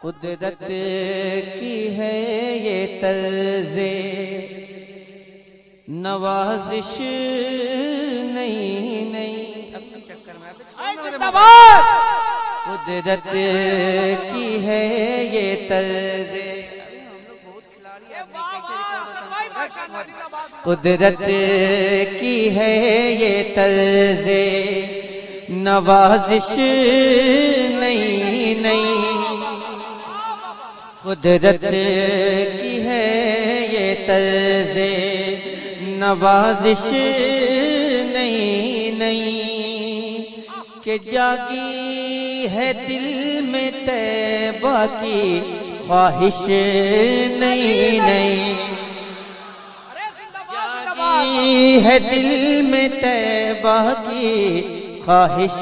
قدرت کی ہے یہ طرز نوازش نہیں اپنے چکر میں قدرت کی ہے یہ طرز قدرت کی ہے یہ طرز نوازش نہیں قدرت کی ہے یہ طرز نوازش نہیں کہ جاگی ہے دل میں طیبہ کی خواہش نہیں جاگی ہے دل میں طیبہ کی خواہش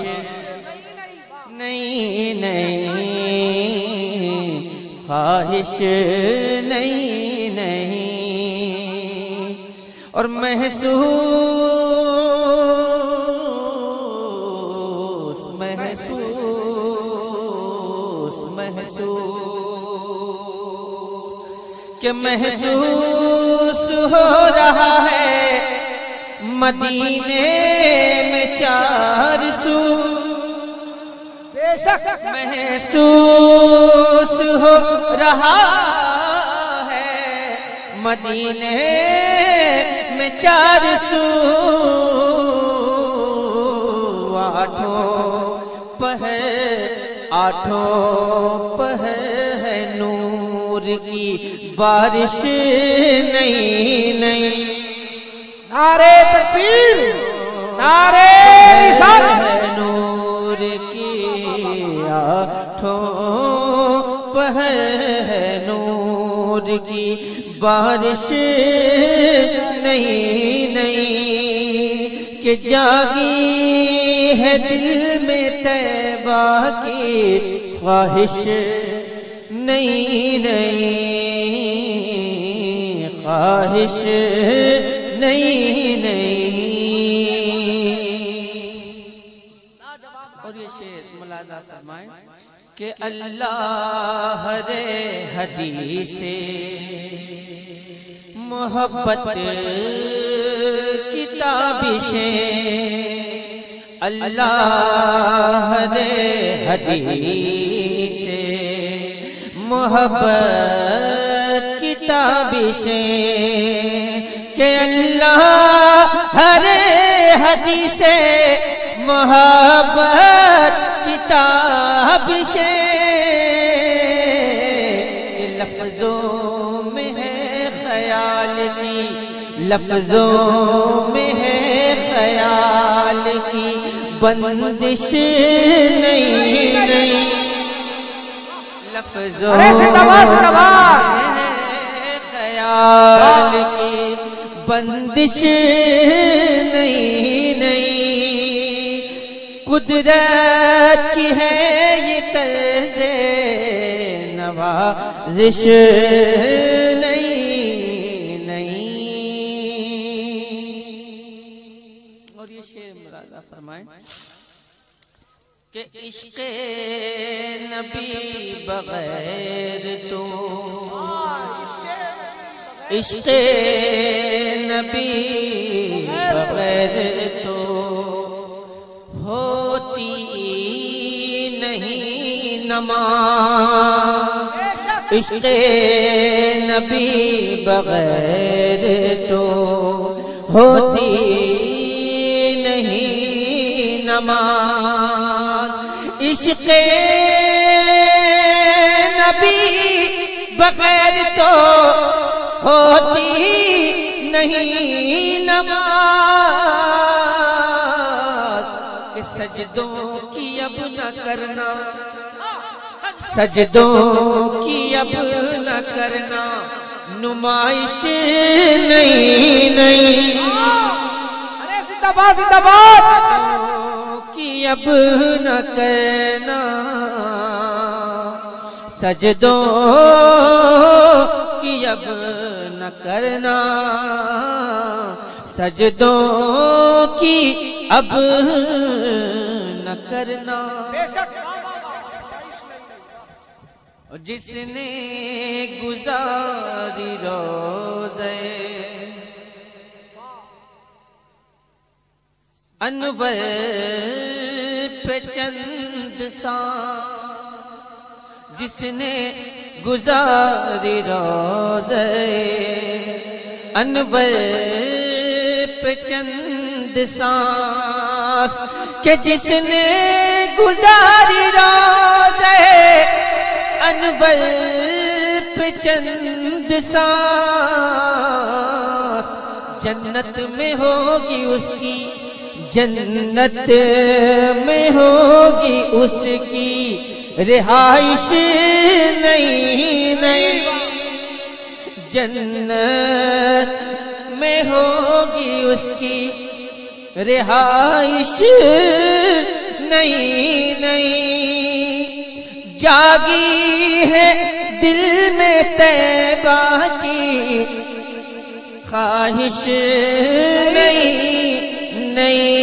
نہیں خواہش نہیں اور محسوس کہ محسوس ہو رہا ہے مدینے میں چار سو محسوس ہو رہا ہے مدینے میں چار سو آٹھوں پہر ہے نور کی بارش نہیں نعرہ تکبیر نعرہ رسالت نور کی آٹھوں پہر ہے نور کی بارش نہیں کہ جاگی ہے دل میں طیبہ کی خواہش نہیں خواہش نہیں اور یہ شعر ملاحظہ فرمائیں کہ اللہ رے حدیث محبت کتابشیں اللہ رے حدیث محبت کتابشیں کہ اللہ رے حدیث محبت کتابشیں لفظوں میں ہے خیال کی لفظوں میں ہے خیال کی بندش نہیں لفظوں میں ہے خیال کی بندش نہیں قدرت کی ہے یہ طرز نوازش نہیں اور یہ شعر ملاحظہ فرمائیں کہ عشق نبی بغیر تو عشق نبی بغیر تو ہوتی نہیں نماز عشق نبی بغیر تو ہوتی نہیں نماز عشق نبی بغیر تو ہوتی نہیں نماز کہ سجدوں کی اب نہ کرنا سجدوں کی اب نہ کرنا نمائش نہیں سجدوں کی اب نہ کرنا سجدوں کی اب نہ کرنا سجدوں کی اب نہ کرنا جس نے گزاری روزے انور پہ چند سانس، جس نے گزاری روزے انور پہ چند سانس، کہ جس نے گزاری روزے انور پہ چند سانس، جنت میں ہوگی اس کی، جنت میں ہوگی اس کی رہائش نئی نئی، جنت میں ہوگی اس کی رہائش نئی نئی، جاگی ہے دل میں طیبہ کی خواہش نئی نئی،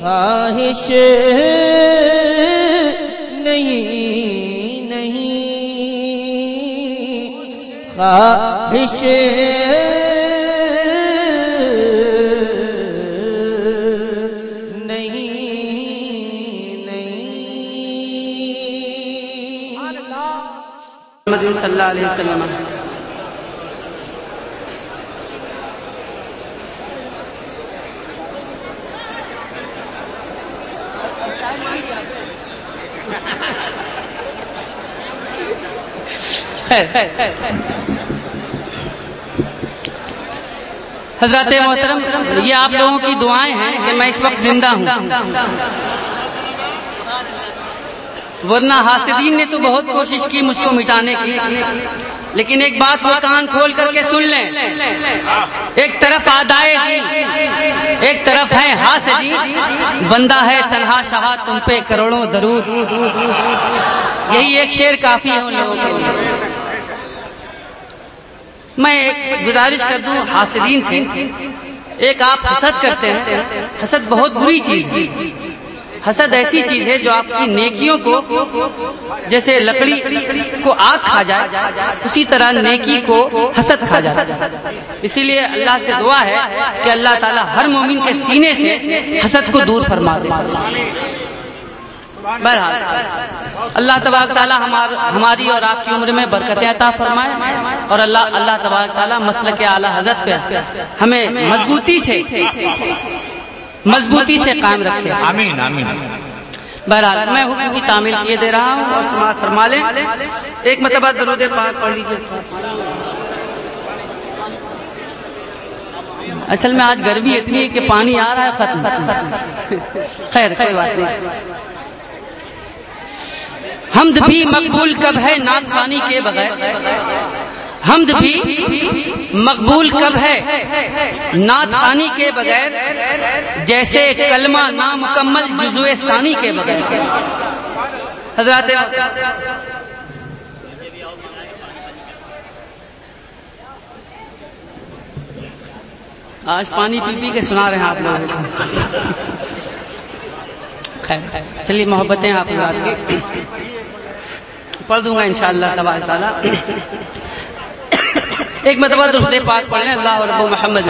خواہش نئی نئی، خواہش محمد صلی اللہ علیہ وسلم۔ حضرات محترم، یہ آپ لوگوں کی دعائیں ہیں کہ میں اس وقت زندہ ہوں، ورنہ حاسدین نے تو بہت کوشش کی مجھ کو مٹانے کی، لیکن ایک بات وہ کان کھول کر کے سن لیں، ایک طرف آدائے دین، ایک طرف ہے حاسدین، بندہ ہے تنہا شاہ تم پہ کروڑوں درود، یہی ایک شعر کافی ہے ان لوگوں کے لیے۔ میں ایک گزارش کر دوں حاسدین سے، ایک آپ حسد کرتے ہیں، حسد بہت بری چیز ہے، حسد ایسی چیز ہے جو آپ کی نیکیوں کو، جیسے لکڑی کو آگ کھا جائے اسی طرح نیکی کو حسد کھا جائے، اسی لیے اللہ سے دعا ہے کہ اللہ تعالی ہر مومن کے سینے سے حسد کو دور فرما دے۔ بہرحال اللہ تبارک تعالی ہماری اور آپ کی عمر میں برکتیں عطا فرمائے، اور اللہ تبارک تعالی مسلک اعلی حضرت پہ ہمیں مضبوطی سے قائم رکھے، آمین آمین۔ بہرحال میں حکم کی تعمیل کیے دے رہا ہوں اور سماعت فرما لیں، ایک مرتبہ درود پاک پڑھ لیجیے۔ اصل میں آج گرمی اتنی ہے کہ پانی آ رہا ہے ختم، خیر کوئی بات نہیں۔ حمد بھی مقبول کب ہے نعت خوانی کے بغیر، حمد بھی مقبول کب ہے نعت خوانی کے بغیر، جیسے کلمہ نامکمل جزو ثانی کے بغیر۔ حضرات آج پانی پی پی کے سنا رہے ہیں آپ لوگ، چلیے محبتیں آپ لوگ کی پڑھ دوں گا انشاءاللہ تبارک تعالی۔ ایک مرتبہ درود پاک پڑھ لیں، اللہ رب محمد۔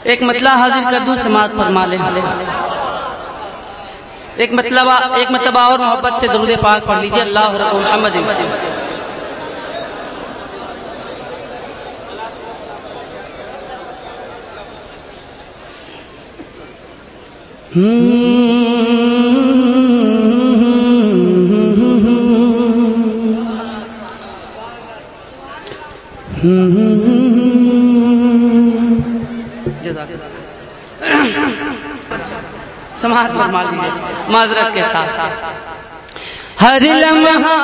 ایک مطلع حاضر کر دوں، سماعت فرما لیں۔ ایک مرتبہ اور محبت سے درود پاک پڑھ لیجیے، اللہ رب محمد۔ سماعت فرما لیجیے معذرت کے ساتھ۔ ہر لمحہ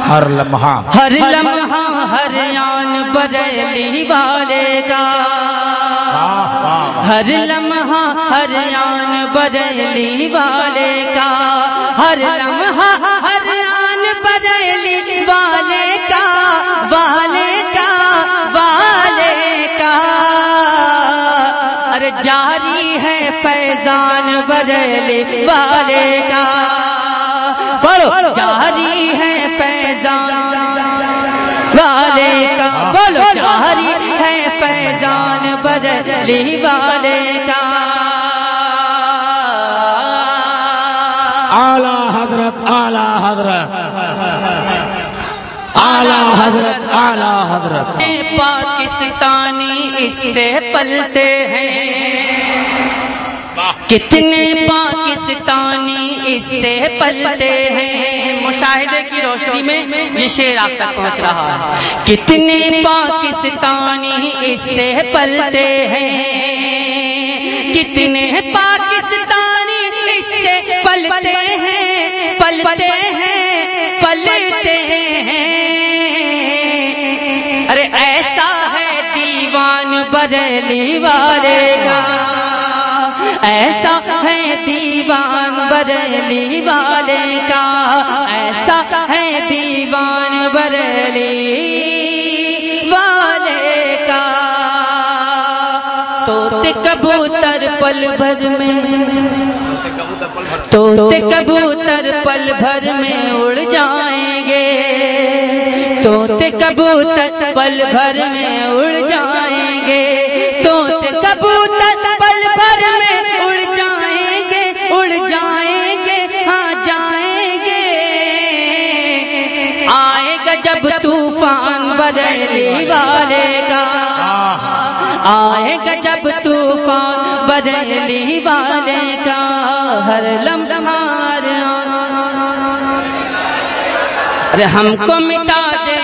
ہر لمحہ ہر لمحہ ہر آن بریلی والے کا، ہر لمحہ ہر آن بریلی والے کا، ہر لمحہ ہر آن بریلی فیضان بریلی والے کا، پڑھو جاری ہے فیضان والے کا، بولو جاری ہے فیضان بریلی والے کا۔ اعلی حضرت اعلی حضرت اعلی حضرت اعلی حضرت پاکستانی اس سے پلتے ہیں، کتنے پاکستانی اس سے پلتے ہیں۔ مشاہدے کی روشنی میں یہ شعر آپ تک پہنچ رہا ہے۔ کتنے پاکستانی اس سے پلتے ہیں، کتنے پاکستانی اس سے پلتے ہیں، پلتے ہیں، پلتے ہیں۔ ارے ایسا ہے دیوان بریلی والے کا، ایسا ہے دیوان بریلی والے کا، ایسا ہے دیوان بریلی والے کا۔ طوطے کبوتر پل بھر میں، طوطے کبوتر پل بھر میں اڑ جائیں گے، طوطے کبوتر پل بھر میں اڑ جائیں گے، طوطے کبوتر پل بھر میں اڑ جائیں گے، اڑ جائیں گے، ہاں جائیں گے۔ آئے گا جب طوفان بریلی والے کا، آئے گا جب طوفان بریلی والے کا، ہر لمحہ ارے ہم کو مٹا دے،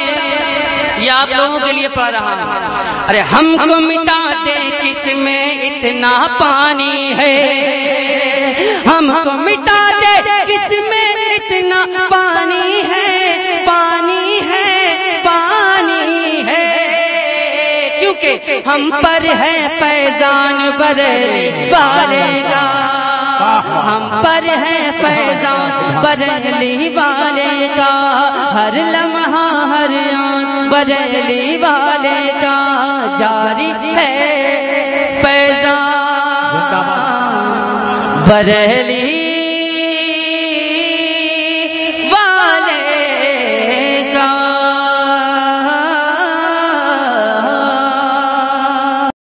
یہ آپ لوگوں کے لیے پڑھ رہا ہوں۔ ارے ہم کو مٹا دے کس میں اتنا پانی ہے، ہم کو مٹا دے کس میں اتنا پانی ہے، پانی ہے، پانی ہے۔ کیونکہ ہم پر ہے فیضان بریلی والے کا، ہم پر ہے فیضان بریلی والے کا، ہر لمحہ ہر آن بریلی والے کا جاری ہے فیضان بریلی